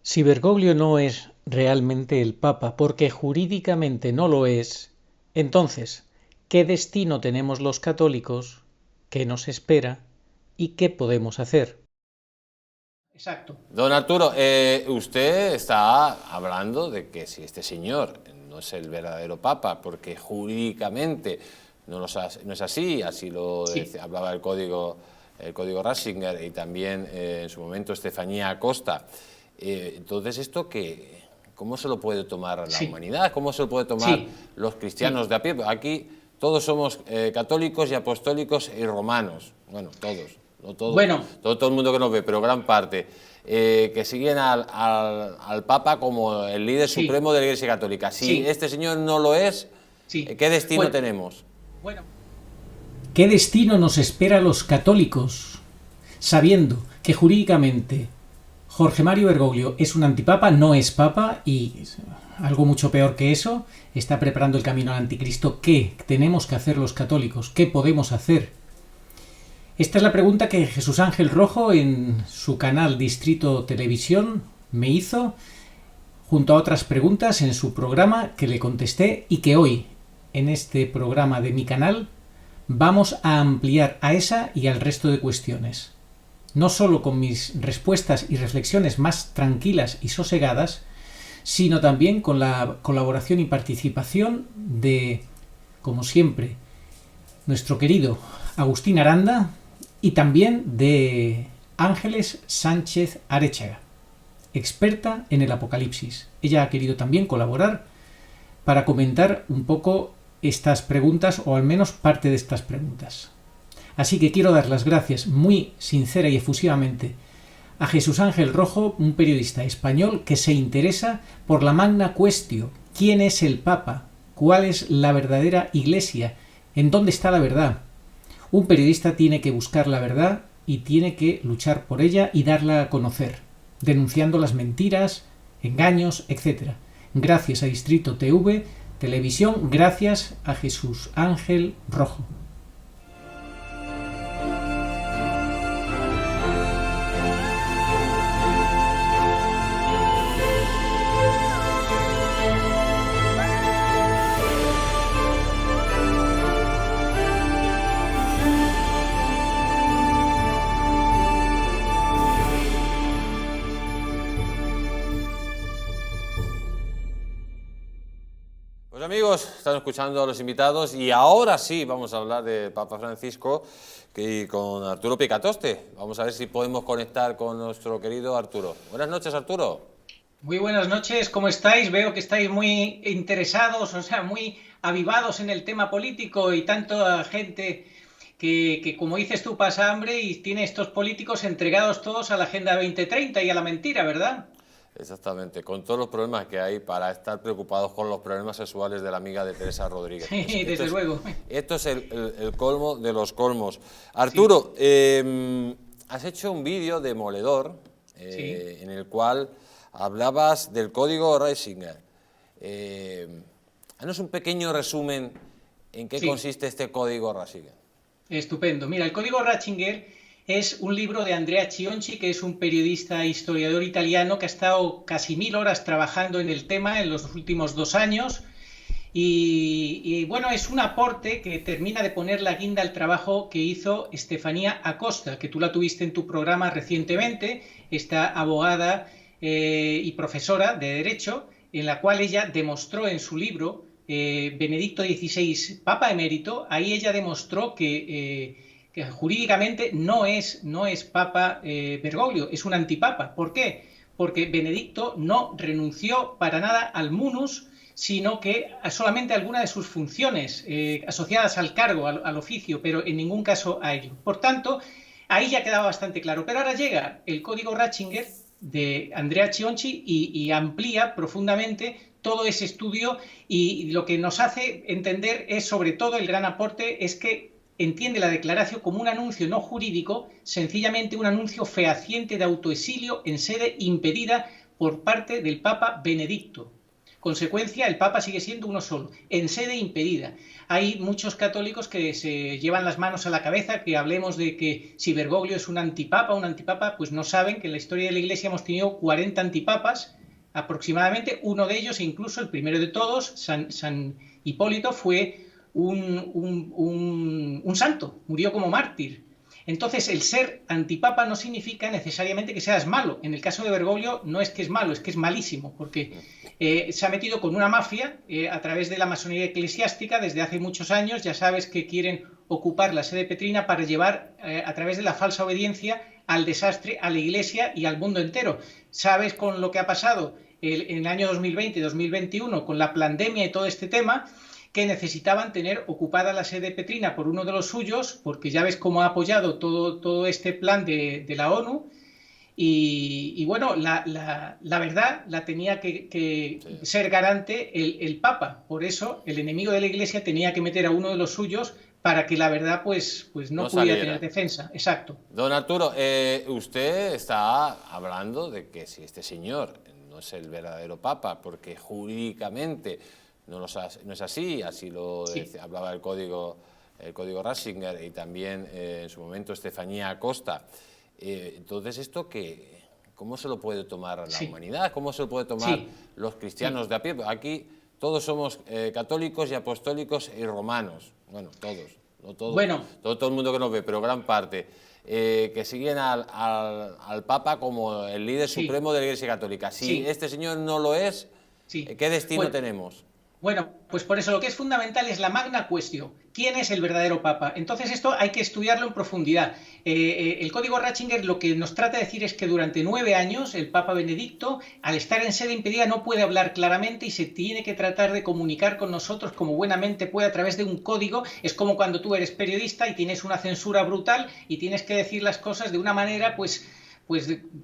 Si Bergoglio no es realmente el Papa, porque jurídicamente no lo es, entonces, ¿qué destino tenemos los católicos? ¿Qué nos espera? ¿Y qué podemos hacer? Exacto. Don Arturo, usted está hablando de que si este señor no es el verdadero Papa, porque jurídicamente no es así, así lo Sí, hablaba el código Ratzinger y también en su momento Estefanía Acosta. Entonces, ¿esto qué? ¿Cómo se lo puede tomar la sí, humanidad? ¿Cómo se lo puede tomar sí, los sí. cristianos de a pie? Aquí todos somos católicos y apostólicos y romanos. Bueno, todos, no todos, Bueno, todo el mundo que nos ve, pero gran parte. Que siguen al Papa como el líder sí, supremo de la Iglesia Católica. Si sí, este señor no lo es, sí. ¿qué destino Bueno, tenemos? bueno. ¿Qué destino nos espera a los católicos, sabiendo que jurídicamente Jorge Mario Bergoglio es un antipapa, no es papa y algo mucho peor que eso, está preparando el camino al anticristo? ¿Qué tenemos que hacer los católicos? ¿Qué podemos hacer? Esta es la pregunta que Jesús Ángel Rojo en su canal Distrito Televisión me hizo, junto a otras preguntas en su programa que le contesté y que hoy, en este programa de mi canal, vamos a ampliar a esa y al resto de cuestiones. No solo con mis respuestas y reflexiones más tranquilas y sosegadas, sino también con la colaboración y participación de, como siempre, nuestro querido Agustín Aranda y también de Ángeles Sánchez Arechaga, experta en el Apocalipsis. Ella ha querido también colaborar para comentar un poco estas preguntas, o al menos parte de estas preguntas. Así que quiero dar las gracias muy sincera y efusivamente a Jesús Ángel Rojo, un periodista español que se interesa por la magna cuestión: ¿quién es el Papa? ¿Cuál es la verdadera Iglesia? ¿En dónde está la verdad? Un periodista tiene que buscar la verdad y tiene que luchar por ella y darla a conocer, denunciando las mentiras, engaños, etc. Gracias a Distrito TV, Televisión, gracias a Jesús Ángel Rojo. Pues amigos, están escuchando a los invitados y ahora sí vamos a hablar de Papa Francisco y con Arturo Picatoste. Vamos a ver si podemos conectar con nuestro querido Arturo. Buenas noches, Arturo. Muy buenas noches, ¿cómo estáis? Veo que estáis muy interesados, o sea, muy avivados en el tema político y tanta gente que, como dices tú, pasa hambre y tiene estos políticos entregados todos a la Agenda 2030 y a la mentira, ¿verdad? Exactamente, con todos los problemas que hay para estar preocupados con los problemas sexuales de la amiga de Teresa Rodríguez. Sí, desde luego. Esto es el colmo de los colmos. Sí, Arturo, has hecho un vídeo demoledor sí. en el cual hablabas del código Ratzinger. Haznos un pequeño resumen en qué Sí, consiste este código Ratzinger. estupendo. Mira, el Código Ratzinger es un libro de Andrea Chionchi, que es un periodista e historiador italiano que ha estado casi 1000 horas trabajando en el tema en los últimos 2 años. Bueno, es un aporte que termina de poner la guinda al trabajo que hizo Estefanía Acosta, que tú la tuviste en tu programa recientemente, esta abogada y profesora de Derecho, en la cual ella demostró en su libro Benedicto XVI, Papa Emérito. Ahí ella demostró que jurídicamente no es Papa Bergoglio, es un antipapa. ¿Por qué? Porque Benedicto no renunció para nada al munus, sino que solamente alguna de sus funciones asociadas al cargo, al oficio, pero en ningún caso a ello. Por tanto, ahí ya quedaba bastante claro. Pero ahora llega el código Ratzinger de Andrea Chionchi y amplía profundamente todo ese estudio, y lo que nos hace entender es, sobre todo, el gran aporte es que entiende la declaración como un anuncio no jurídico, sencillamente un anuncio fehaciente de autoexilio en sede impedida por parte del Papa Benedicto. consecuencia, el Papa sigue siendo uno solo, en sede impedida. Hay muchos católicos que se llevan las manos a la cabeza, que hablemos de que si Bergoglio es un antipapa, pues no saben que en la historia de la Iglesia hemos tenido 40 antipapas, aproximadamente. Uno de ellos, incluso el primero de todos, San Hipólito, fue un santo, murió como mártir. Entonces, el ser antipapa no significa necesariamente que seas malo. En el caso de Bergoglio no es que es malo, es que es malísimo, porque se ha metido con una mafia a través de la masonería eclesiástica desde hace muchos años. Ya sabes que quieren ocupar la sede petrina para llevar a través de la falsa obediencia al desastre a la Iglesia y al mundo entero. Sabes con lo que ha pasado en el año 2020-2021 con la pandemia y todo este tema, que necesitaban tener ocupada la sede petrina por uno de los suyos, porque ya ves cómo ha apoyado todo este plan de la ONU, y bueno, la verdad la tenía que ser garante el Papa. Por eso el enemigo de la Iglesia tenía que meter a uno de los suyos para que la verdad pues no pudiera tener defensa. Exacto. Don Arturo, usted está hablando de que si este señor no es el verdadero Papa, porque jurídicamente no es así, lo hablaba el código Ratzinger y también en su momento Estefanía Acosta. Entonces, ¿esto cómo se lo puede tomar la humanidad? ¿Cómo se lo puede tomar los cristianos de a pie? Aquí todos somos católicos y apostólicos y romanos. Bueno, todos, no todos, todo el mundo que nos ve, pero gran parte, que siguen al Papa como el líder supremo de la Iglesia Católica. Si este señor no lo es, ¿qué destino tenemos? Bueno, pues por eso lo que es fundamental es la magna cuestión. ¿Quién es el verdadero Papa? Entonces esto hay que estudiarlo en profundidad. El código Ratzinger lo que nos trata de decir es que durante 9 años el Papa Benedicto, al estar en sede impedida, no puede hablar claramente y se tiene que tratar de comunicar con nosotros como buenamente puede a través de un código. Es como cuando tú eres periodista y tienes una censura brutal y tienes que decir las cosas de una manera pues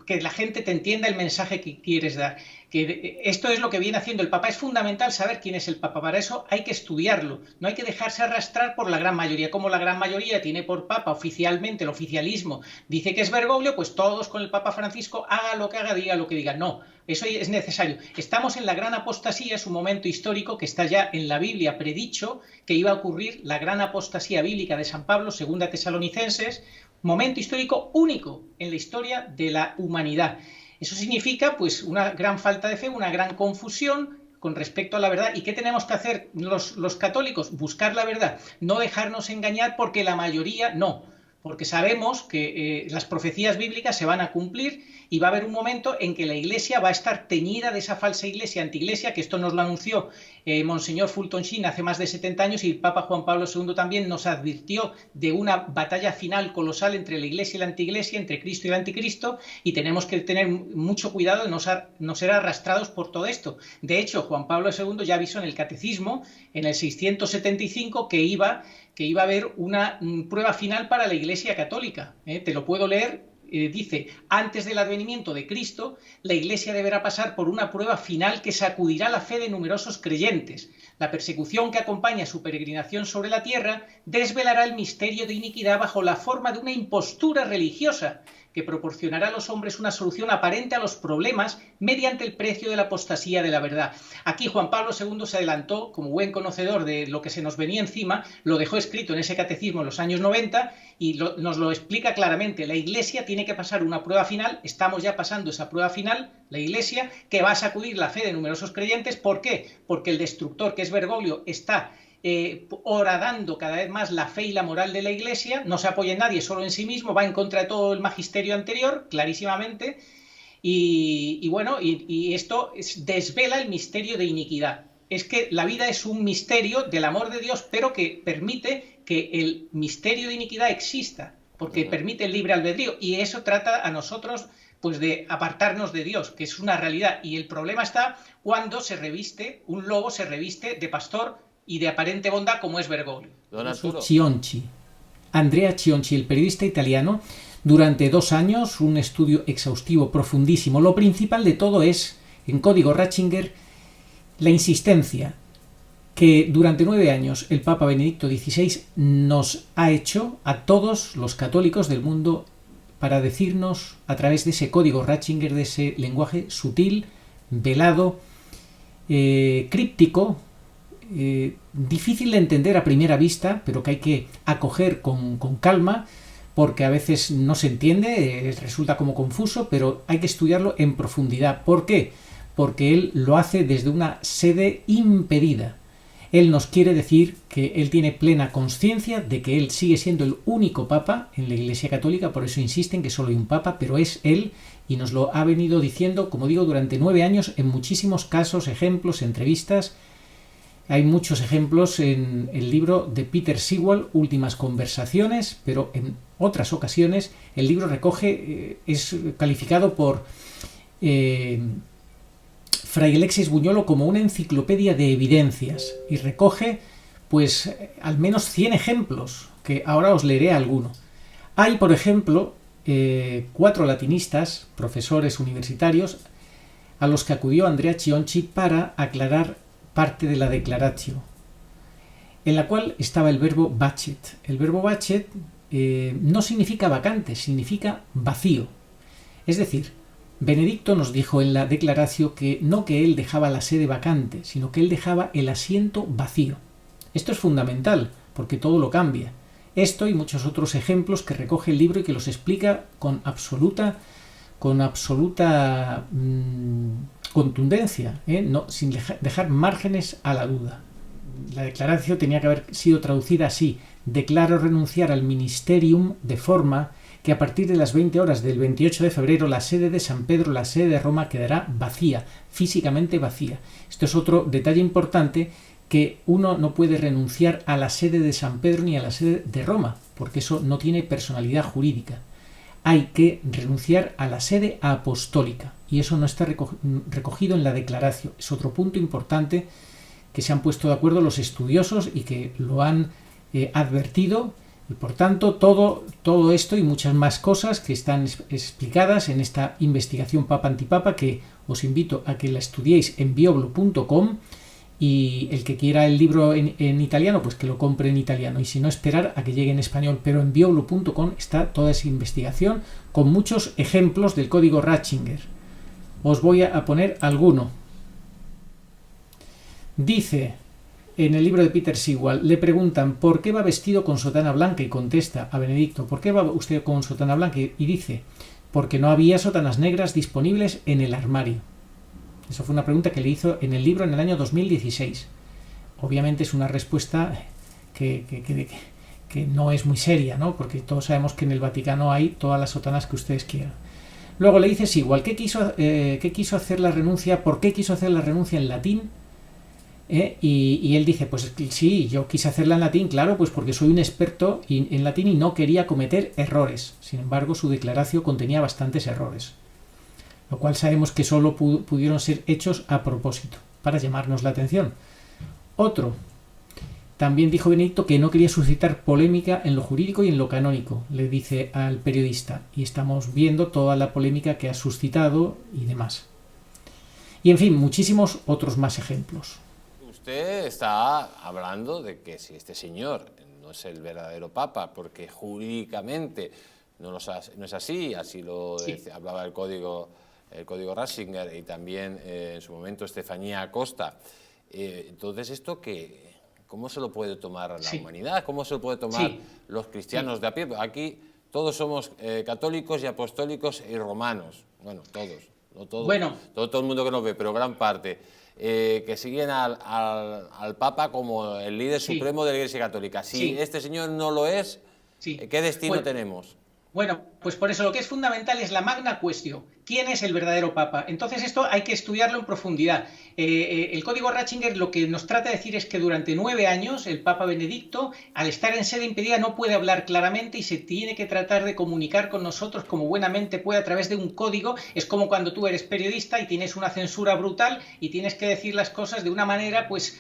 que la gente te entienda el mensaje que quieres dar. Que esto es lo que viene haciendo el Papa. Es fundamental saber quién es el Papa. Para eso hay que estudiarlo. No hay que dejarse arrastrar por la gran mayoría. Como la gran mayoría tiene por Papa oficialmente, el oficialismo dice que es Bergoglio, pues todos con el Papa Francisco, haga lo que haga, diga lo que diga. No, eso es necesario. Estamos en la gran apostasía, es un momento histórico que está ya en la Biblia predicho que iba a ocurrir, la gran apostasía bíblica de San Pablo, 2 Tesalonicenses, momento histórico único en la historia de la humanidad. Eso significa pues una gran falta de fe, una gran confusión con respecto a la verdad. ¿Y qué tenemos que hacer los católicos? Buscar la verdad, no dejarnos engañar porque la mayoría no, porque sabemos que las profecías bíblicas se van a cumplir y va a haber un momento en que la Iglesia va a estar teñida de esa falsa iglesia, antiiglesia, que esto nos lo anunció Monseñor Fulton Sheen hace más de 70 años, y el Papa Juan Pablo II también nos advirtió de una batalla final colosal entre la Iglesia y la antiiglesia, entre Cristo y el anticristo, y tenemos que tener mucho cuidado de no ser arrastrados por todo esto. De hecho, Juan Pablo II ya avisó en el Catecismo, en el 675, que iba a haber una prueba final para la Iglesia Católica. Te lo puedo leer. Dice, antes del advenimiento de Cristo, la Iglesia deberá pasar por una prueba final que sacudirá la fe de numerosos creyentes. La persecución que acompaña su peregrinación sobre la tierra desvelará el misterio de iniquidad bajo la forma de una impostura religiosa que proporcionará a los hombres una solución aparente a los problemas mediante el precio de la apostasía de la verdad. Aquí Juan Pablo II se adelantó, como buen conocedor de lo que se nos venía encima, lo dejó escrito en ese catecismo en los años 90 y nos lo explica claramente. La Iglesia tiene que pasar una prueba final, estamos ya pasando esa prueba final, la Iglesia, que va a sacudir la fe de numerosos creyentes. ¿Por qué? Porque el destructor, que es Bergoglio, está horadando cada vez más la fe y la moral de la Iglesia, no se apoya en nadie, solo en sí mismo, va en contra de todo el magisterio anterior, clarísimamente, y esto desvela el misterio de iniquidad. Es que la vida es un misterio del amor de Dios, pero que permite que el misterio de iniquidad exista, porque permite el libre albedrío, y eso trata a nosotros pues de apartarnos de Dios, que es una realidad, y el problema está cuando un lobo se reviste de pastor y de aparente bondad como es Bergoglio. Andrea Cionci, el periodista italiano, durante 2 años, un estudio exhaustivo, profundísimo. Lo principal de todo es, en código Ratzinger, la insistencia que durante 9 años el Papa Benedicto XVI nos ha hecho a todos los católicos del mundo para decirnos, a través de ese código Ratzinger, de ese lenguaje sutil, velado, críptico, difícil de entender a primera vista, pero que hay que acoger con calma, porque a veces no se entiende, resulta como confuso, pero hay que estudiarlo en profundidad. ¿Por qué? Porque él lo hace desde una sede impedida. Él nos quiere decir que él tiene plena conciencia de que él sigue siendo el único papa en la Iglesia Católica, por eso insisten que solo hay un papa, pero es él, y nos lo ha venido diciendo, como digo, durante 9 años en muchísimos casos, ejemplos, entrevistas. Hay muchos ejemplos en el libro de Peter Sewell, Últimas Conversaciones, pero en otras ocasiones el libro recoge, es calificado por Fray Alexis Buñolo como una enciclopedia de evidencias y recoge pues al menos 100 ejemplos, que ahora os leeré alguno. Hay, por ejemplo, 4 latinistas, profesores universitarios, a los que acudió Andrea Chionchi para aclarar parte de la Declaratio, en la cual estaba el verbo vacet. El verbo vacet no significa vacante, significa vacío. Es decir, Benedicto nos dijo en la Declaratio que no que él dejaba la sede vacante, sino que él dejaba el asiento vacío. Esto es fundamental, porque todo lo cambia. Esto y muchos otros ejemplos que recoge el libro y que los explica con absoluta contundencia, no, sin dejar márgenes a la duda. La declaración tenía que haber sido traducida así: declaro renunciar al ministerium de forma que a partir de las 20 horas del 28 de febrero la sede de San Pedro, la sede de Roma, quedará vacía, físicamente vacía. Esto es otro detalle importante, que uno no puede renunciar a la sede de San Pedro ni a la sede de Roma, porque eso no tiene personalidad jurídica. Hay que renunciar a la sede apostólica, y eso no está recogido en la declaración. Es otro punto importante que se han puesto de acuerdo los estudiosos y que lo han advertido, y por tanto todo esto y muchas más cosas que están explicadas en esta investigación Papa Antipapa, que os invito a que la estudiéis en bioblo.com, y el que quiera el libro en italiano, pues que lo compre en italiano, y si no, esperar a que llegue en español. Pero en bioblo.com está toda esa investigación con muchos ejemplos del código Ratzinger. Os voy a poner alguno. Dice en el libro de Peter Sewell, le preguntan ¿por qué va vestido con sotana blanca? Y contesta a Benedicto, ¿por qué va usted con sotana blanca? Y dice, porque no había sotanas negras disponibles en el armario. Eso fue una pregunta que le hizo en el libro en el año 2016. Obviamente es una respuesta que no es muy seria, ¿no? Porque todos sabemos que en el Vaticano hay todas las sotanas que ustedes quieran. Luego le dices igual, ¿qué quiso hacer la renuncia? ¿Por qué quiso hacer la renuncia en latín? Y él dice, pues sí, yo quise hacerla en latín, claro, pues porque soy un experto en latín y no quería cometer errores. Sin embargo, su declaración contenía bastantes errores, lo cual sabemos que solo pudieron ser hechos a propósito, para llamarnos la atención. Otro, también dijo Benedicto que no quería suscitar polémica en lo jurídico y en lo canónico, le dice al periodista, y estamos viendo toda la polémica que ha suscitado y demás. Y en fin, muchísimos otros más ejemplos. Usted está hablando de que si este señor no es el verdadero papa, porque jurídicamente no es así, así lo hablaba el código Ratzinger y también en su momento Estefanía Acosta. Entonces, ¿esto cómo se lo puede tomar la humanidad? ¿Cómo se lo puede tomar los cristianos de a pie? Aquí todos somos católicos y apostólicos y romanos. Bueno, todos. No todos, bueno, todo el mundo que nos ve, pero gran parte. Que siguen al Papa como el líder supremo de la Iglesia Católica. Si este señor no lo es, ¿qué destino tenemos? Bueno, pues por eso lo que es fundamental es la magna cuestión. ¿Quién es el verdadero Papa? Entonces esto hay que estudiarlo en profundidad. El código Ratzinger lo que nos trata de decir es que durante 9 años el Papa Benedicto, al estar en sede impedida, no puede hablar claramente y se tiene que tratar de comunicar con nosotros como buenamente puede a través de un código. Es como cuando tú eres periodista y tienes una censura brutal y tienes que decir las cosas de una manera pues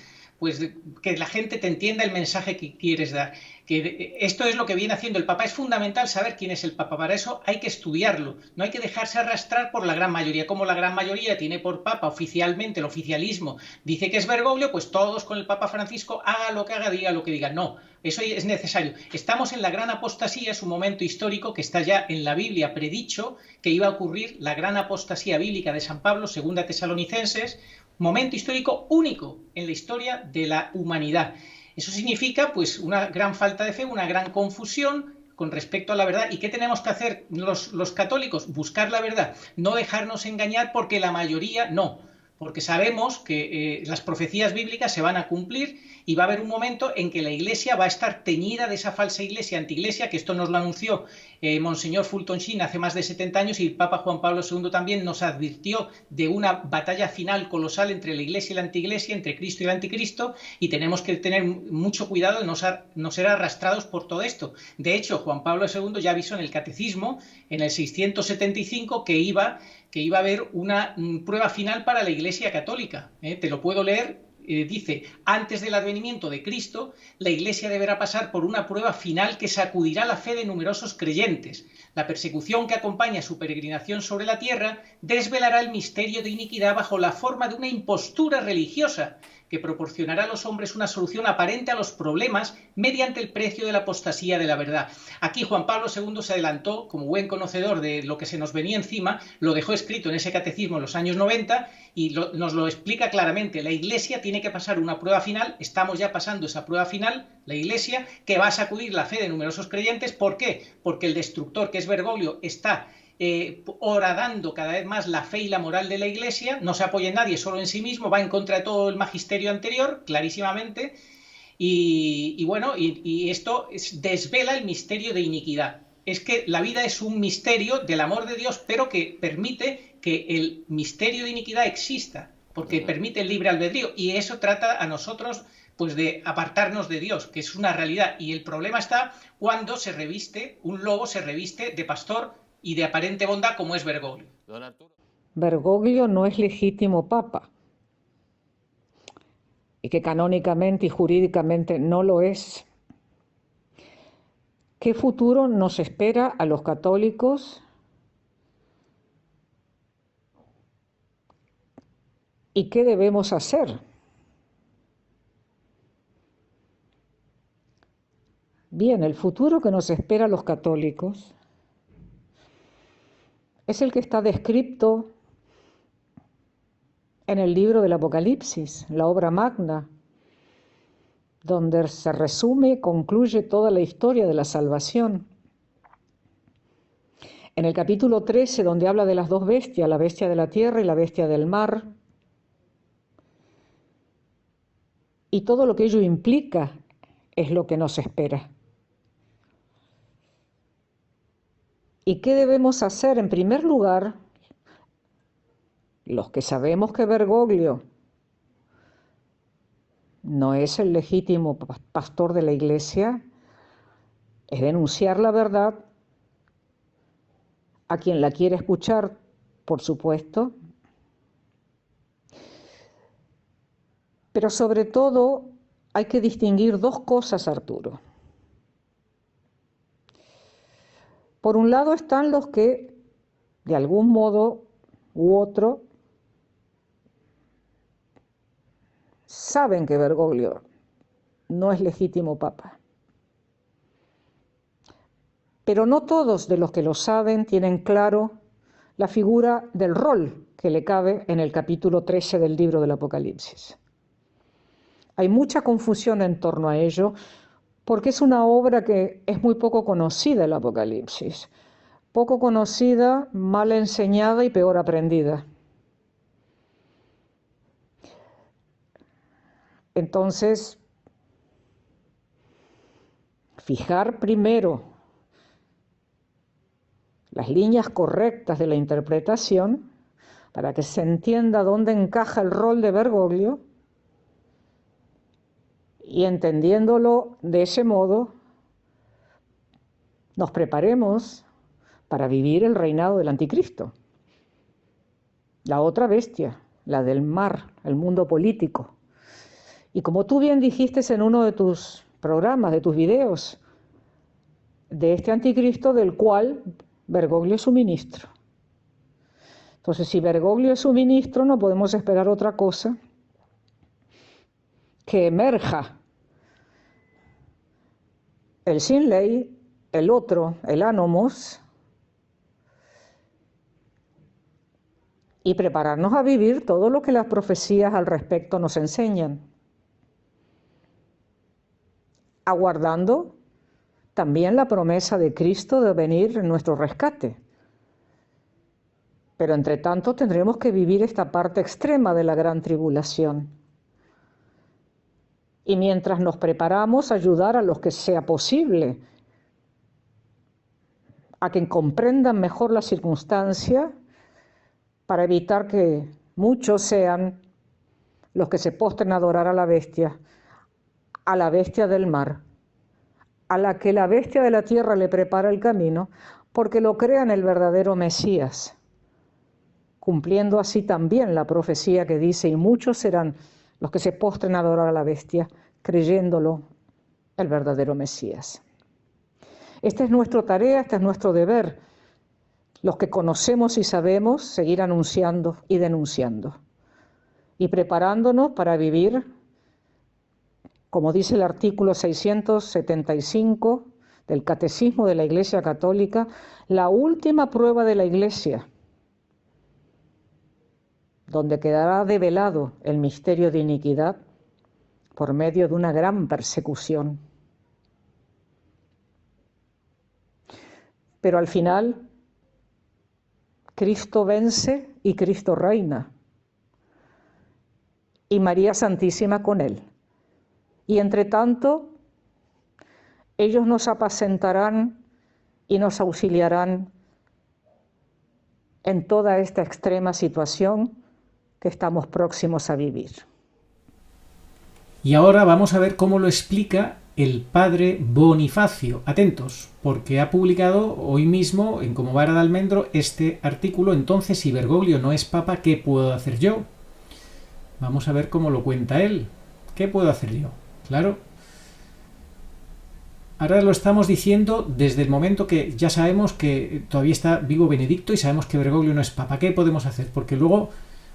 que la gente te entienda el mensaje que quieres dar. Que esto es lo que viene haciendo el Papa. Es fundamental saber quién es el Papa. Para eso hay que estudiarlo. No hay que dejarse arrastrar por la gran mayoría. Como la gran mayoría tiene por Papa oficialmente, el oficialismo dice que es Bergoglio, pues todos con el Papa Francisco, haga lo que haga, diga lo que diga. No, eso es necesario. Estamos en la gran apostasía, es un momento histórico que está ya en la Biblia predicho que iba a ocurrir la gran apostasía bíblica de San Pablo, segunda Tesalonicenses, momento histórico único en la historia de la humanidad. Eso significa pues una gran falta de fe, una gran confusión con respecto a la verdad. ¿Y qué tenemos que hacer los católicos? Buscar la verdad, no dejarnos engañar porque la mayoría no, porque sabemos que las profecías bíblicas se van a cumplir y va a haber un momento en que la Iglesia va a estar teñida de esa falsa iglesia, antiiglesia, que esto nos lo anunció Monseñor Fulton Sheen hace más de 70 años, y el Papa Juan Pablo II también nos advirtió de una batalla final colosal entre la Iglesia y la antiiglesia, entre Cristo y el anticristo, y tenemos que tener mucho cuidado de no ser arrastrados por todo esto. De hecho, Juan Pablo II ya avisó en el Catecismo, en el 675, que iba a haber una prueba final para la Iglesia católica. Te lo puedo leer. Dice, antes del advenimiento de Cristo, la Iglesia deberá pasar por una prueba final que sacudirá la fe de numerosos creyentes. La persecución que acompaña su peregrinación sobre la tierra desvelará el misterio de iniquidad bajo la forma de una impostura religiosa que proporcionará a los hombres una solución aparente a los problemas mediante el precio de la apostasía de la verdad. Aquí Juan Pablo II se adelantó, como buen conocedor de lo que se nos venía encima, lo dejó escrito en ese catecismo en los años 90 y nos lo explica claramente. La Iglesia tiene que pasar una prueba final, estamos ya pasando esa prueba final, la Iglesia, que va a sacudir la fe de numerosos creyentes. ¿Por qué? Porque el destructor, que es Bergoglio, está horadando cada vez más la fe y la moral de la Iglesia, no se apoya en nadie, solo en sí mismo, va en contra de todo el magisterio anterior, clarísimamente, y esto desvela el misterio de iniquidad. Es que la vida es un misterio del amor de Dios, pero que permite que el misterio de iniquidad exista, porque permite el libre albedrío, y eso trata a nosotros pues de apartarnos de Dios, que es una realidad, y el problema está cuando un lobo se reviste de pastor y de aparente bondad como es Bergoglio. Don Arturo. Bergoglio no es legítimo papa, y que canónicamente y jurídicamente no lo es. ¿Qué futuro nos espera a los católicos? ¿Y qué debemos hacer? Bien, el futuro que nos espera a los católicos es el que está descrito en el libro del Apocalipsis, la obra magna, donde se resume y concluye toda la historia de la salvación. En el capítulo 13, donde habla de las dos bestias, la bestia de la tierra y la bestia del mar, y todo lo que ello implica es lo que nos espera. ¿Y qué debemos hacer? En primer lugar, los que sabemos que Bergoglio no es el legítimo pastor de la Iglesia, es denunciar la verdad a quien la quiere escuchar, por supuesto, pero sobre todo hay que distinguir dos cosas, Arturo. Por un lado están los que, de algún modo u otro, saben que Bergoglio no es legítimo papa. Pero no todos de los que lo saben tienen claro la figura del rol que le cabe en el capítulo 13 del libro del Apocalipsis. Hay mucha confusión en torno a ello, porque es una obra que es muy poco conocida, el Apocalipsis. Poco conocida, mal enseñada y peor aprendida. Entonces, fijar primero las líneas correctas de la interpretación para que se entienda dónde encaja el rol de Bergoglio, y entendiéndolo de ese modo, nos preparemos para vivir el reinado del anticristo, la otra bestia, la del mar, el mundo político. Y como tú bien dijiste en uno de tus programas, de tus videos, de este anticristo del cual Bergoglio es su ministro. Entonces, si Bergoglio es su ministro, no podemos esperar otra cosa que emerja el sin ley, el otro, el anomos, y prepararnos a vivir todo lo que las profecías al respecto nos enseñan, aguardando también la promesa de Cristo de venir en nuestro rescate. Pero entre tanto tendremos que vivir esta parte extrema de la gran tribulación. Y mientras nos preparamos, ayudar a los que sea posible a que comprendan mejor la circunstancia para evitar que muchos sean los que se postren a adorar a la bestia del mar, a la que la bestia de la tierra le prepara el camino, porque lo crean el verdadero Mesías, cumpliendo así también la profecía que dice, y muchos serán los que se postren a adorar a la bestia, creyéndolo el verdadero Mesías. Esta es nuestra tarea, este es nuestro deber, los que conocemos y sabemos, seguir anunciando y denunciando, y preparándonos para vivir, como dice el artículo 675 del Catecismo de la Iglesia Católica, la última prueba de la Iglesia, donde quedará develado el misterio de iniquidad por medio de una gran persecución. Pero al final, Cristo vence y Cristo reina, y María Santísima con él. Y entre tanto, ellos nos apacentarán y nos auxiliarán en toda esta extrema situación que estamos próximos a vivir. Y ahora vamos a ver cómo lo explica el padre Bonifacio. Atentos, porque ha publicado hoy mismo en Como Vara de Almendro este artículo. Entonces, si Bergoglio no es papa, ¿qué puedo hacer yo? Vamos a ver cómo lo cuenta él. ¿Qué puedo hacer yo? Claro. Ahora lo estamos diciendo desde el momento que ya sabemos que todavía está vivo Benedicto y sabemos que Bergoglio no es papa. ¿Qué podemos hacer? Porque luego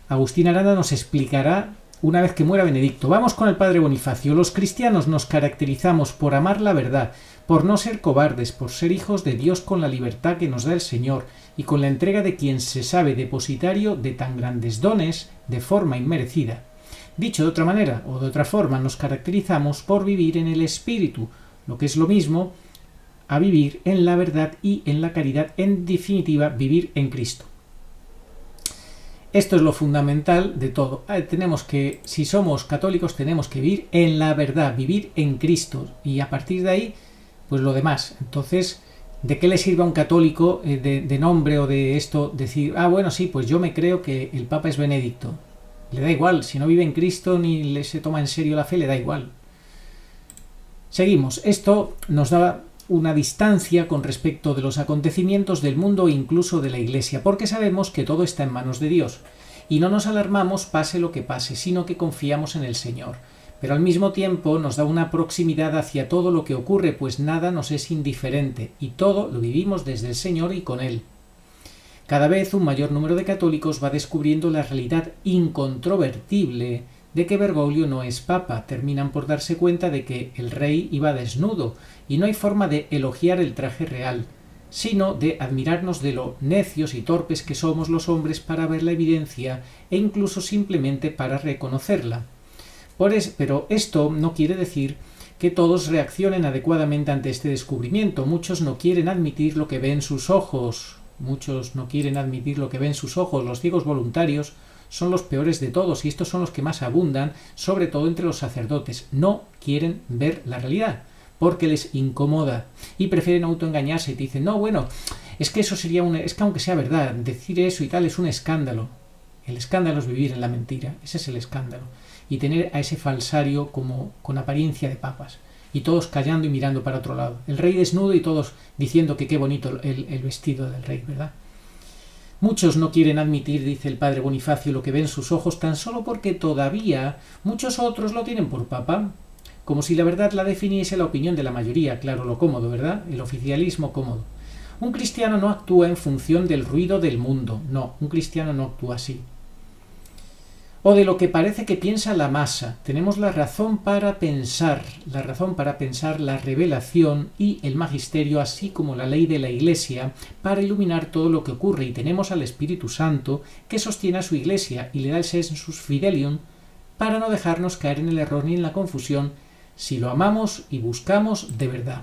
Agustín Aranda nos explicará una vez que muera Benedicto. Vamos con el padre Bonifacio. Los cristianos nos caracterizamos por amar la verdad, por no ser cobardes, por ser hijos de Dios con la libertad que nos da el Señor y con la entrega de quien se sabe depositario de tan grandes dones de forma inmerecida. Dicho de otra manera o de otra forma, nos caracterizamos por vivir en el Espíritu, lo que es lo mismo a vivir en la verdad y en la caridad, en definitiva, vivir en Cristo. Esto es lo fundamental de todo. Tenemos que, si somos católicos, tenemos que vivir en la verdad, vivir en Cristo, y a partir de ahí, pues lo demás. Entonces, ¿de qué le sirve a un católico de nombre o de esto decir, bueno, sí, pues yo me creo que el Papa es Benedicto? Le da igual, si no vive en Cristo ni se toma en serio la fe, le da igual. Seguimos. Esto nos da una distancia con respecto de los acontecimientos del mundo e incluso de la Iglesia, porque sabemos que todo está en manos de Dios, y no nos alarmamos pase lo que pase, sino que confiamos en el Señor. Pero al mismo tiempo nos da una proximidad hacia todo lo que ocurre, pues nada nos es indiferente, y todo lo vivimos desde el Señor y con Él. Cada vez un mayor número de católicos va descubriendo la realidad incontrovertible de que Bergoglio no es papa. Terminan por darse cuenta de que el rey iba desnudo, y no hay forma de elogiar el traje real, sino de admirarnos de lo necios y torpes que somos los hombres para ver la evidencia e incluso simplemente para reconocerla. Pero esto no quiere decir que todos reaccionen adecuadamente ante este descubrimiento. Muchos no quieren admitir lo que ven sus ojos. Los ciegos voluntarios son los peores de todos, y estos son los que más abundan, sobre todo entre los sacerdotes. No quieren ver la realidad, porque les incomoda, y prefieren autoengañarse y te dicen, no, bueno, es que eso sería es que aunque sea verdad, decir eso y tal es un escándalo. El escándalo es vivir en la mentira, ese es el escándalo. Y tener a ese falsario como con apariencia de papas, y todos callando y mirando para otro lado. El rey desnudo y todos diciendo que qué bonito el vestido del rey, ¿verdad? Muchos no quieren admitir, dice el padre Bonifacio, lo que ven sus ojos, tan solo porque todavía muchos otros lo tienen por papa, como si la verdad la definiese la opinión de la mayoría. Claro, lo cómodo, ¿verdad? El oficialismo cómodo. Un cristiano no actúa en función del ruido del mundo. No, un cristiano no actúa así. o de lo que parece que piensa la masa. Tenemos la razón para pensar, la revelación y el magisterio, así como la ley de la Iglesia, para iluminar todo lo que ocurre, y tenemos al Espíritu Santo que sostiene a su Iglesia y le da el sensus fidelium para no dejarnos caer en el error ni en la confusión si lo amamos y buscamos de verdad.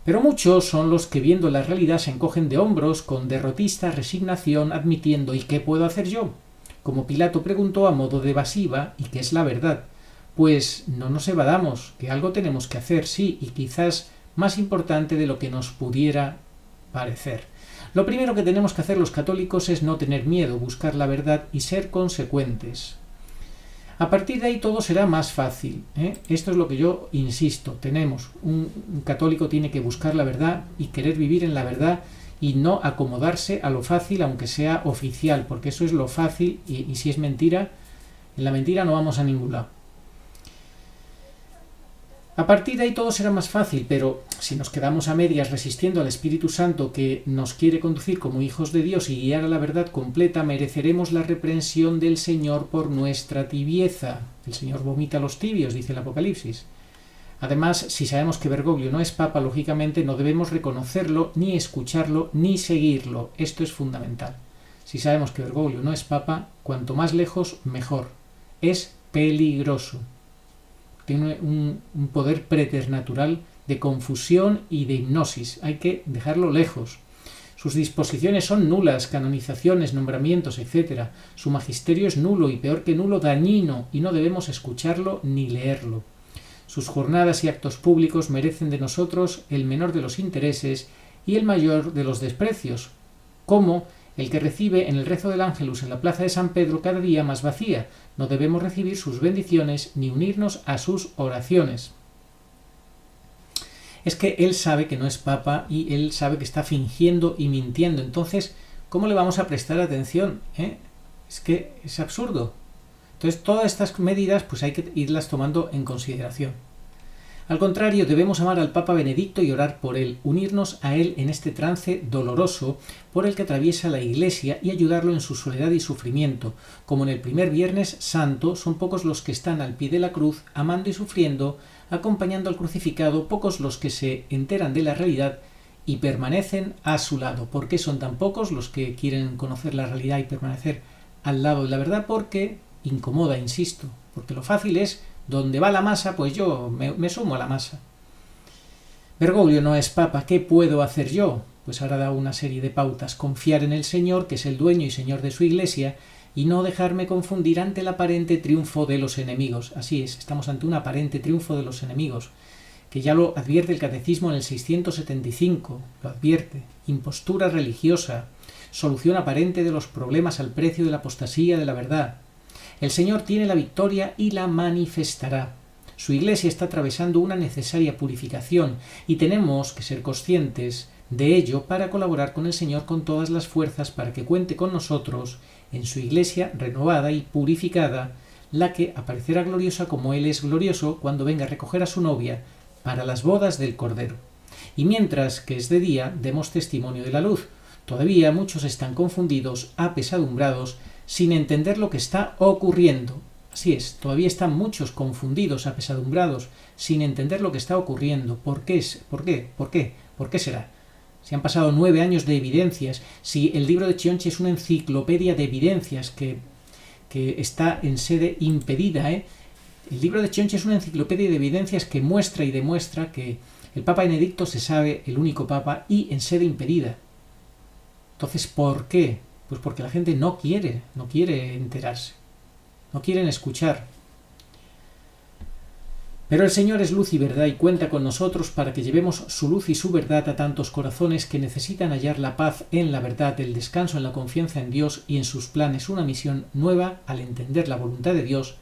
Pero muchos son los que, viendo la realidad, se encogen de hombros con derrotista resignación, admitiendo: ¿y qué puedo hacer yo? Como Pilato preguntó a modo de evasiva: ¿y qué es la verdad? Pues no nos evadamos, que algo tenemos que hacer, sí, y quizás más importante de lo que nos pudiera parecer. Lo primero que tenemos que hacer los católicos es no tener miedo, buscar la verdad y ser consecuentes. A partir de ahí todo será más fácil, ¿eh? Esto es lo que yo insisto. Un católico tiene que buscar la verdad y querer vivir en la verdad y no acomodarse a lo fácil, aunque sea oficial, porque eso es lo fácil, y si es mentira, en la mentira no vamos a ningún lado. A partir de ahí todo será más fácil, pero si nos quedamos a medias resistiendo al Espíritu Santo que nos quiere conducir como hijos de Dios y guiar a la verdad completa, mereceremos la reprensión del Señor por nuestra tibieza. El Señor vomita a los tibios, dice el Apocalipsis. Además, si sabemos que Bergoglio no es papa, lógicamente no debemos reconocerlo, ni escucharlo, ni seguirlo. Esto es fundamental. Si sabemos que Bergoglio no es papa, cuanto más lejos, mejor. Es peligroso. Tiene un poder preternatural de confusión y de hipnosis. Hay que dejarlo lejos. Sus disposiciones son nulas, canonizaciones, nombramientos, etc. Su magisterio es nulo y, peor que nulo, dañino, y no debemos escucharlo ni leerlo. Sus jornadas y actos públicos merecen de nosotros el menor de los intereses y el mayor de los desprecios, como el que recibe en el rezo del Ángelus en la plaza de San Pedro cada día más vacía. No debemos recibir sus bendiciones ni unirnos a sus oraciones. Es que él sabe que no es papa y él sabe que está fingiendo y mintiendo. Entonces, ¿cómo le vamos a prestar atención? Es que es absurdo. Entonces, todas estas medidas pues hay que irlas tomando en consideración. Al contrario, debemos amar al Papa Benedicto y orar por él, unirnos a él en este trance doloroso por el que atraviesa la Iglesia y ayudarlo en su soledad y sufrimiento. Como en el primer Viernes Santo, son pocos los que están al pie de la cruz, amando y sufriendo, acompañando al crucificado, pocos los que se enteran de la realidad y permanecen a su lado. ¿Por qué son tan pocos los que quieren conocer la realidad y permanecer al lado de la verdad? Porque incomoda, insisto, porque lo fácil es: donde va la masa, pues yo me sumo a la masa. Bergoglio no es papa, ¿qué puedo hacer yo? Pues ahora da una serie de pautas: confiar en el Señor, que es el dueño y Señor de su Iglesia, y no dejarme confundir ante el aparente triunfo de los enemigos. Así es, estamos ante un aparente triunfo de los enemigos, que ya lo advierte el Catecismo en el 675, lo advierte: impostura religiosa, solución aparente de los problemas al precio de la apostasía de la verdad. El Señor tiene la victoria y la manifestará. Su Iglesia está atravesando una necesaria purificación y tenemos que ser conscientes de ello para colaborar con el Señor con todas las fuerzas para que cuente con nosotros en su Iglesia renovada y purificada, la que aparecerá gloriosa como Él es glorioso cuando venga a recoger a su novia para las bodas del Cordero. Y mientras que es de día, demos testimonio de la luz. Todavía muchos están confundidos, apesadumbrados, sin entender lo que está ocurriendo. Así es, todavía están muchos confundidos, apesadumbrados, sin entender lo que está ocurriendo. ¿Por qué? ¿Por qué? ¿Por qué? ¿Por qué será? Si han pasado 9 años de evidencias, si el libro de Chionchi es una enciclopedia de evidencias que está en sede impedida, El libro de Chionchi es una enciclopedia de evidencias que muestra y demuestra que el Papa Benedicto se sabe el único Papa y en sede impedida. Entonces, ¿por qué? Pues porque la gente no quiere enterarse, no quieren escuchar. Pero el Señor es luz y verdad y cuenta con nosotros para que llevemos su luz y su verdad a tantos corazones que necesitan hallar la paz en la verdad, el descanso en la confianza en Dios y en sus planes, una misión nueva al entender la voluntad de Dios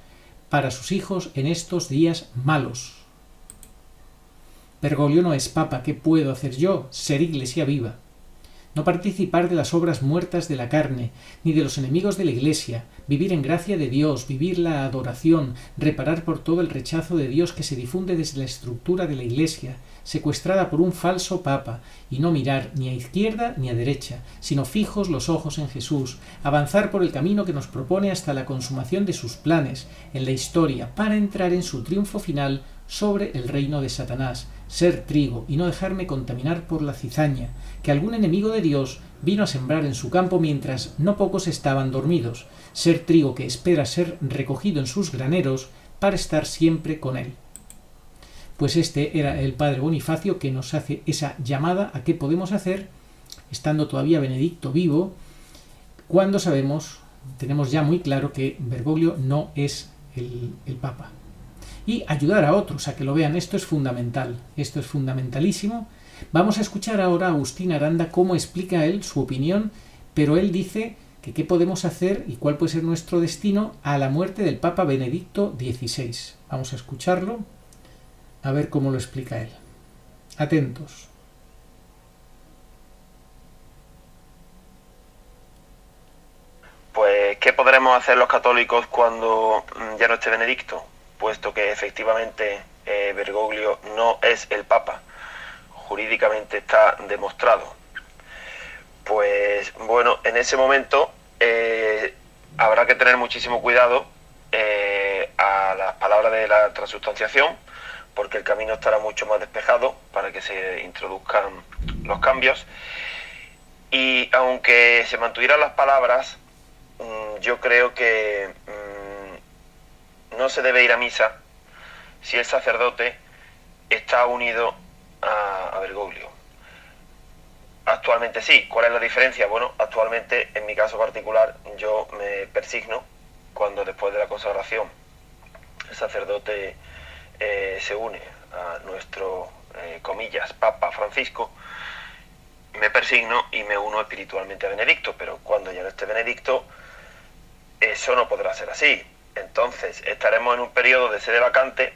para sus hijos en estos días malos. Bergoglio no es papa, ¿qué puedo hacer yo? Ser Iglesia viva. No participar de las obras muertas de la carne, ni de los enemigos de la Iglesia, vivir en gracia de Dios, vivir la adoración, reparar por todo el rechazo de Dios que se difunde desde la estructura de la Iglesia, secuestrada por un falso papa, y no mirar ni a izquierda ni a derecha, sino fijos los ojos en Jesús, avanzar por el camino que nos propone hasta la consumación de sus planes en la historia, para entrar en su triunfo final sobre el reino de Satanás, ser trigo y no dejarme contaminar por la cizaña, que algún enemigo de Dios vino a sembrar en su campo mientras no pocos estaban dormidos, ser trigo que espera ser recogido en sus graneros para estar siempre con él. Pues este era el padre Bonifacio, que nos hace esa llamada a qué podemos hacer, estando todavía Benedicto vivo, cuando sabemos, tenemos ya muy claro que Bergoglio no es el Papa. Y ayudar a otros a que lo vean, esto es fundamental, esto es fundamentalísimo. Vamos a escuchar ahora a Agustín Aranda cómo explica él su opinión, pero él dice que qué podemos hacer y cuál puede ser nuestro destino a la muerte del Papa Benedicto XVI. Vamos a escucharlo, a ver cómo lo explica él. Atentos. Pues, ¿qué podremos hacer los católicos cuando ya no esté Benedicto? Puesto que efectivamente Bergoglio no es el Papa. Jurídicamente está demostrado. Pues bueno, en ese momento habrá que tener muchísimo cuidado a las palabras de la transubstanciación, porque el camino estará mucho más despejado para que se introduzcan los cambios. Y aunque se mantuvieran las palabras, yo creo que no se debe ir a misa si el sacerdote está unido a Bergoglio. Actualmente sí. ¿Cuál es la diferencia? Bueno, actualmente, en mi caso particular, yo me persigno cuando después de la consagración el sacerdote se une a nuestro, comillas, Papa Francisco. Me persigno y me uno espiritualmente a Benedicto, pero cuando ya no esté Benedicto, eso no podrá ser así. Entonces estaremos en un periodo de sede vacante,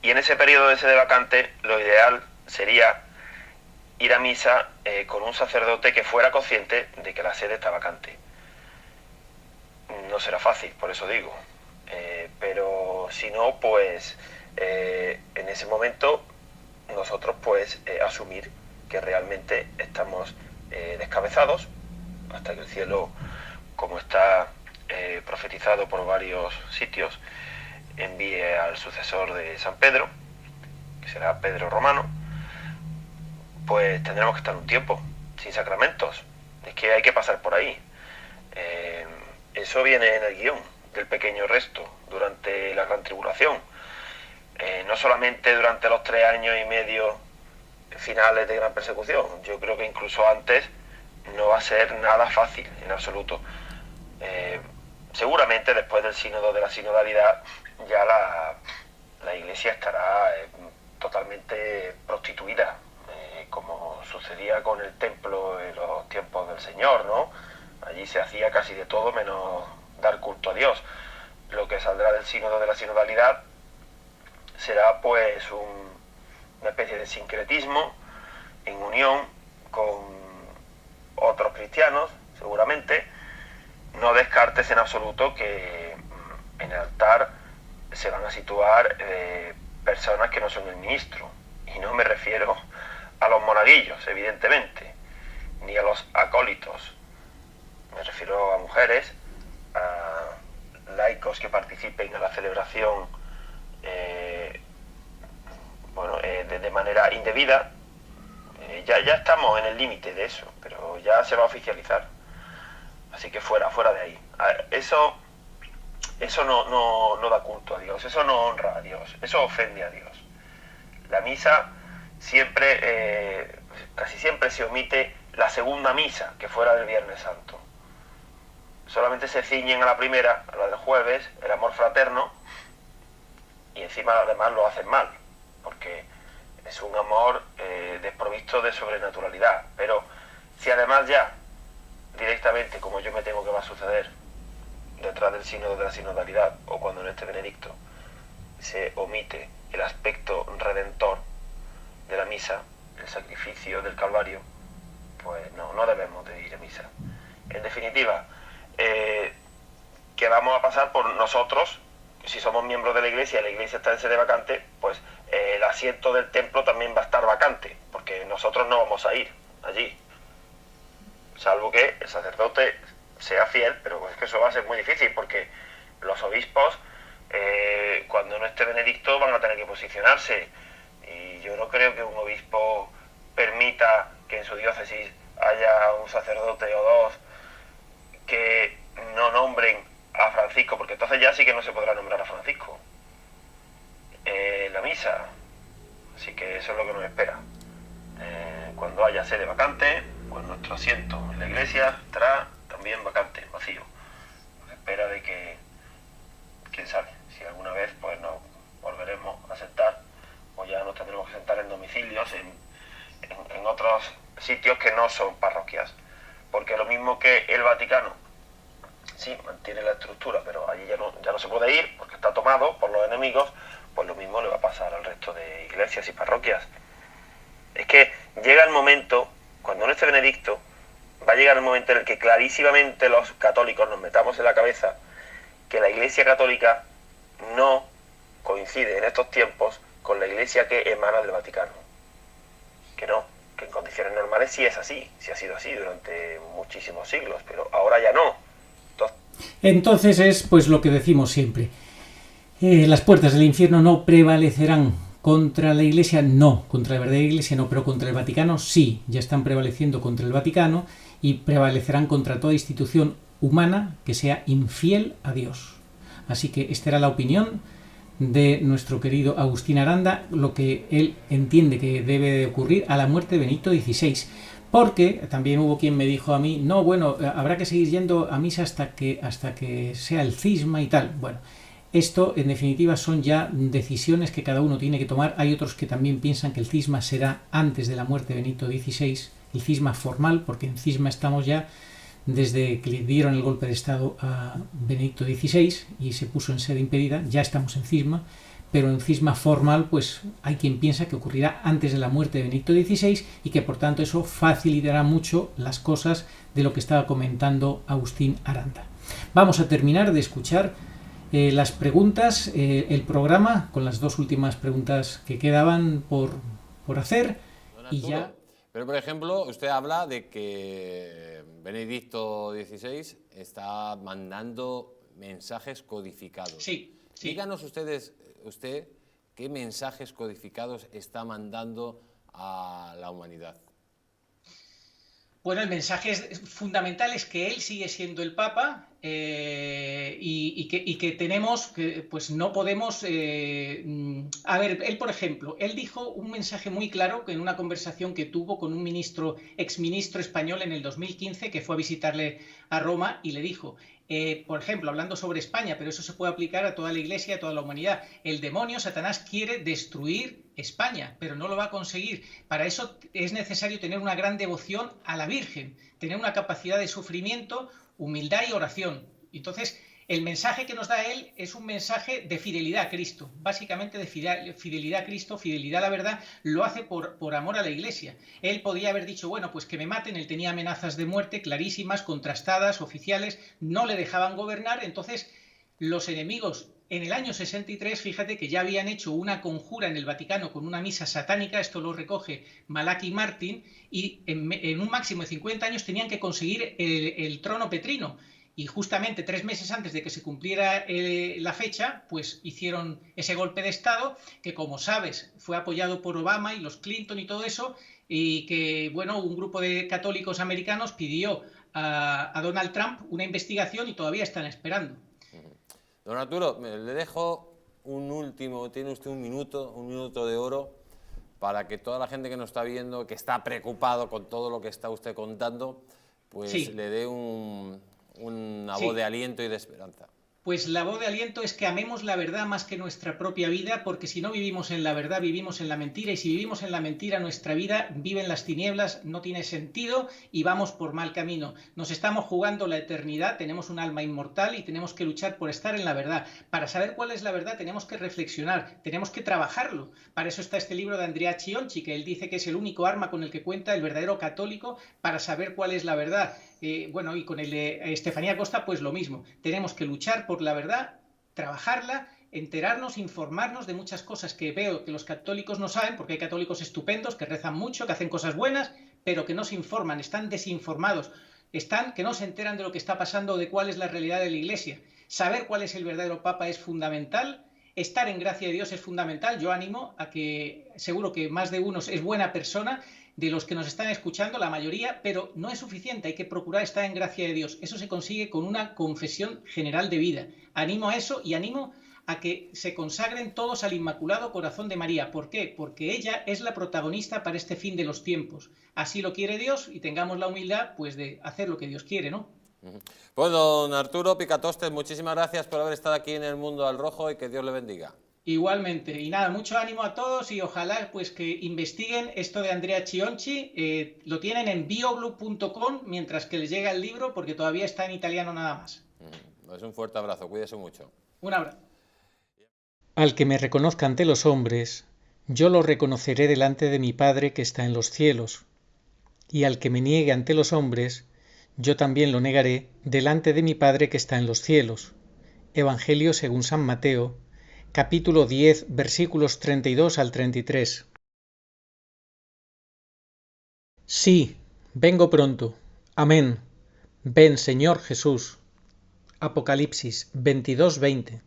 y en ese periodo de sede vacante lo ideal sería ir a misa con un sacerdote que fuera consciente de que la sede está vacante. No será fácil, por eso digo, pero si no, pues en ese momento nosotros pues asumir que realmente estamos descabezados hasta que el cielo, como está profetizado por varios sitios, envíe al sucesor de San Pedro, que será Pedro Romano. Pues tendremos que estar un tiempo sin sacramentos. Es que hay que pasar por ahí. Eso viene en el guión del pequeño resto durante la gran tribulación. No solamente durante los 3 años y medio finales de gran persecución. Yo creo que incluso antes no va a ser nada fácil en absoluto. Seguramente después del sínodo de la sinodalidad ya la Iglesia estará totalmente prostituida, como sucedía con el templo en los tiempos del Señor, ¿no? Allí se hacía casi de todo menos dar culto a Dios. Lo que saldrá del sínodo de la sinodalidad será pues una especie de sincretismo en unión con otros cristianos, seguramente. No descartes en absoluto que en el altar se van a situar personas que no son el ministro, y no me refiero a los monaguillos, evidentemente, ni a los acólitos. Me refiero a mujeres, a laicos que participen en la celebración de manera indebida. Ya estamos en el límite de eso, pero ya se va a oficializar. Así que fuera de ahí. Eso no da culto a Dios, eso no honra a Dios, eso ofende a Dios. La misa siempre, casi siempre se omite la segunda misa, que fuera del Viernes Santo. Solamente se ciñen a la primera, a la del jueves, el amor fraterno, y encima además lo hacen mal, porque es un amor desprovisto de sobrenaturalidad. Pero si además ya directamente, como yo me temo que va a suceder detrás del sínodo de la sinodalidad o cuando no esté Benedicto, se omite el aspecto redentor de la misa, el sacrificio del Calvario, pues no debemos de ir a misa. En definitiva, que vamos a pasar por nosotros, si somos miembros de la Iglesia y la Iglesia está en sede vacante, pues el asiento del templo también va a estar vacante, porque nosotros no vamos a ir allí, salvo que el sacerdote sea fiel, pero es que eso va a ser muy difícil, porque los obispos, cuando no esté Benedicto, van a tener que posicionarse, y yo no creo que un obispo permita que en su diócesis haya un sacerdote o dos que no nombren a Francisco, porque entonces ya sí que no se podrá nombrar a Francisco la misa. Así que eso es lo que nos espera. Cuando haya sede vacante, pues nuestro asiento en la iglesia estará también vacante, vacío. Nos espera de que, quién sabe, si alguna vez pues nos volveremos a sentar, o ya nos tendremos que sentar en domicilios, en otros sitios que no son parroquias. Porque lo mismo que el Vaticano, sí, mantiene la estructura, pero allí ya no se puede ir porque está tomado por los enemigos, pues lo mismo le va a pasar al resto de iglesias y parroquias. Es que llega el momento, cuando no esté Benedicto, va a llegar el momento en el que clarísimamente los católicos nos metamos en la cabeza que la Iglesia Católica no coincide en estos tiempos con la Iglesia que emana del Vaticano. Que no, que en condiciones normales sí es así, sí ha sido así durante muchísimos siglos, pero ahora ya no. Entonces es pues lo que decimos siempre. Las puertas del infierno no prevalecerán contra la Iglesia, no, contra la verdadera Iglesia no, pero contra el Vaticano sí, ya están prevaleciendo contra el Vaticano y prevalecerán contra toda institución humana que sea infiel a Dios. Así que esta era la opinión de nuestro querido Agustín Aranda, lo que él entiende que debe de ocurrir a la muerte de Benedicto XVI. Porque también hubo quien me dijo a mí, no, bueno, habrá que seguir yendo a misa hasta que sea el cisma y tal. Bueno, esto en definitiva son ya decisiones que cada uno tiene que tomar. Hay otros que también piensan que el cisma será antes de la muerte de Benedicto XVI, el cisma formal, porque en cisma estamos ya desde que le dieron el golpe de Estado a Benedicto XVI y se puso en sede impedida, ya estamos en cisma. Pero en cisma formal, pues hay quien piensa que ocurrirá antes de la muerte de Benedicto XVI y que por tanto eso facilitará mucho las cosas de lo que estaba comentando Agustín Aranda. Vamos a terminar de escuchar las preguntas, el programa, con las dos últimas preguntas que quedaban por hacer y ya... Pero, por ejemplo, usted habla de que Benedicto XVI está mandando mensajes codificados. Sí. Díganos usted qué mensajes codificados está mandando a la humanidad. Bueno, el mensaje fundamental es que él sigue siendo el Papa y que tenemos, pues no podemos... A ver, él, por ejemplo, él dijo un mensaje muy claro en una conversación que tuvo con un exministro español en el 2015 que fue a visitarle a Roma y le dijo... por ejemplo, hablando sobre España, pero eso se puede aplicar a toda la Iglesia, a toda la humanidad. El demonio, Satanás, quiere destruir España, pero no lo va a conseguir. Para eso es necesario tener una gran devoción a la Virgen, tener una capacidad de sufrimiento, humildad y oración. Entonces, el mensaje que nos da él es un mensaje de fidelidad a Cristo, básicamente de fidelidad a Cristo, fidelidad a la verdad, lo hace por amor a la Iglesia. Él podía haber dicho, bueno, pues que me maten, él tenía amenazas de muerte clarísimas, contrastadas, oficiales, no le dejaban gobernar, entonces los enemigos en el año 63, fíjate que ya habían hecho una conjura en el Vaticano con una misa satánica, esto lo recoge Malachi Martin, y en un máximo de 50 años tenían que conseguir el trono petrino. Y justamente 3 meses antes de que se cumpliera la fecha, pues hicieron ese golpe de Estado, que como sabes fue apoyado por Obama y los Clinton y todo eso, y que, bueno, un grupo de católicos americanos pidió a Donald Trump una investigación y todavía están esperando. Don Arturo, le dejo tiene usted un minuto de oro, para que toda la gente que nos está viendo, que está preocupado con todo lo que está usted contando, pues sí, le dé una voz de aliento y de esperanza. Pues la voz de aliento es que amemos la verdad más que nuestra propia vida, porque si no vivimos en la verdad, vivimos en la mentira, y si vivimos en la mentira, nuestra vida vive en las tinieblas, no tiene sentido y vamos por mal camino. Nos estamos jugando la eternidad, tenemos un alma inmortal y tenemos que luchar por estar en la verdad. Para saber cuál es la verdad tenemos que reflexionar, tenemos que trabajarlo. Para eso está este libro de Andrea Chionchi, que él dice que es el único arma con el que cuenta el verdadero católico para saber cuál es la verdad. Bueno, y con el de Estefanía Costa, pues lo mismo. Tenemos que luchar por la verdad, trabajarla, enterarnos, informarnos de muchas cosas que veo que los católicos no saben, porque hay católicos estupendos que rezan mucho, que hacen cosas buenas, pero que no se informan, están desinformados, que no se enteran de lo que está pasando, de cuál es la realidad de la Iglesia. Saber cuál es el verdadero Papa es fundamental, estar en gracia de Dios es fundamental. Yo animo a que, seguro que más de uno es buena persona, de los que nos están escuchando, la mayoría, pero no es suficiente, hay que procurar estar en gracia de Dios. Eso se consigue con una confesión general de vida. Animo a eso y animo a que se consagren todos al Inmaculado Corazón de María. ¿Por qué? Porque ella es la protagonista para este fin de los tiempos. Así lo quiere Dios y tengamos la humildad pues de hacer lo que Dios quiere, ¿no? Pues don Arturo Picatostes, muchísimas gracias por haber estado aquí en el Mundo al Rojo y que Dios le bendiga. Igualmente, y nada, mucho ánimo a todos y ojalá pues que investiguen esto de Andrea Chionci, lo tienen en bioblue.com mientras que les llega el libro porque todavía está en italiano nada más. Pues un fuerte abrazo, cuídese mucho. Un abrazo. Al que me reconozca ante los hombres, yo lo reconoceré delante de mi Padre que está en los cielos, y al que me niegue ante los hombres, yo también lo negaré delante de mi Padre que está en los cielos. Evangelio según San Mateo, capítulo 10, versículos 32 al 33. Sí, vengo pronto. Amén. Ven, Señor Jesús. Apocalipsis 22:20.